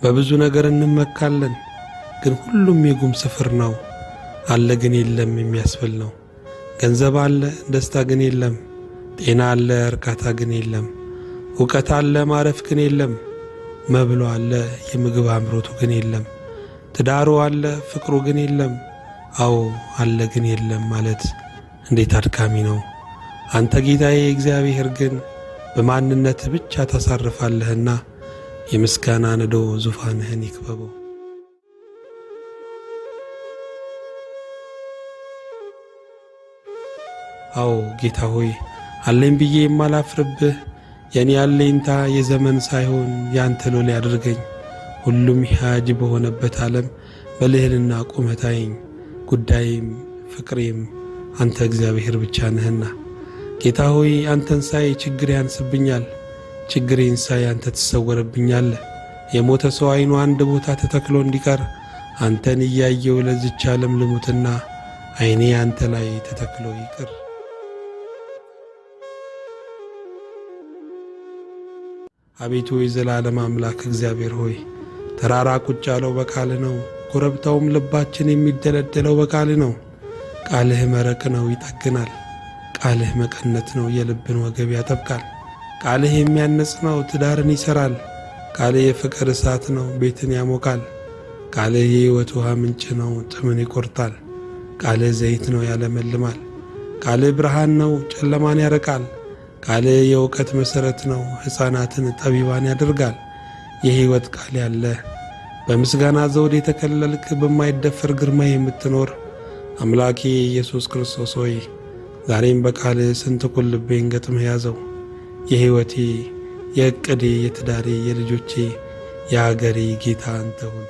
በብዙ ነገር እንመካለን፣ ግን ሁሉም የጉም ስፍር ነው። አለ ግን የለም የሚያስብል ነው። ገንዘብ አለ ደስታ ግን የለም። ጤና አለ እርካታ ግን የለም። ዕውቀት አለ ማረፍ ግን የለም። መብሎ አለ የምግብ አምሮቱ ግን የለም። ትዳሩ አለ ፍቅሩ ግን የለም። አዎ አለ ግን የለም ማለት እንዴት አድካሚ ነው። አንተ ጌታዬ እግዚአብሔር ግን በማንነት ብቻ ታሳርፋለህና የምስጋና ነዶ ዙፋንህን ይክበበው። አዎ ጌታ ሆይ አለኝ ብዬ የማላፍርብህ የኔ አለኝታ የዘመን ሳይሆን ያንተ ሎሌ አድርገኝ። ሁሉም ሕያጅ በሆነበት ዓለም በልህልና ቁመታዬኝ ጉዳይም ፍቅሬም አንተ እግዚአብሔር ብቻ ነህና ጌታ ሆይ አንተን ሳይ ችግሬ ያንስብኛል። ችግሬን ሳይ አንተ ትሰወርብኛለህ። የሞተ ሰው ዓይኑ አንድ ቦታ ተተክሎ እንዲቀር አንተን እያየው ለዚች ዓለም ልሙትና ዓይኔ አንተ ላይ ተተክሎ ይቅር። አቤቱ የዘላለም አምላክ እግዚአብሔር ሆይ ተራራ ቁጭ ያለው በቃል ነው፣ ኮረብታውም ልባችን የሚደለደለው በቃል ነው። ቃልህ መረቅ ነው ይጠግናል። ቃልህ መቀነት ነው የልብን ወገብ ያጠብቃል። ቃልህ የሚያነጽ ነው ትዳርን ይሠራል። ቃልህ የፍቅር እሳት ነው ቤትን ያሞቃል። ቃልህ የሕይወት ውሃ ምንጭ ነው ጥምን ይቆርጣል። ቃልህ ዘይት ነው ያለመልማል። ቃልህ ብርሃን ነው ጨለማን ያረቃል። ቃልህ የእውቀት መሠረት ነው ሕፃናትን ጠቢባን ያደርጋል። የሕይወት ቃል ያለህ በምስጋና ዘውድ የተከለልክ በማይደፈር ግርማ የምትኖር አምላኬ ኢየሱስ ክርስቶስ ሆይ ዛሬም በቃልህ ስንትቁን ልቤን ገጥመህ ያዘው። የሕይወቴ የዕቅዴ የትዳሬ የልጆቼ የአገሬ ጌታ አንተ ሁን።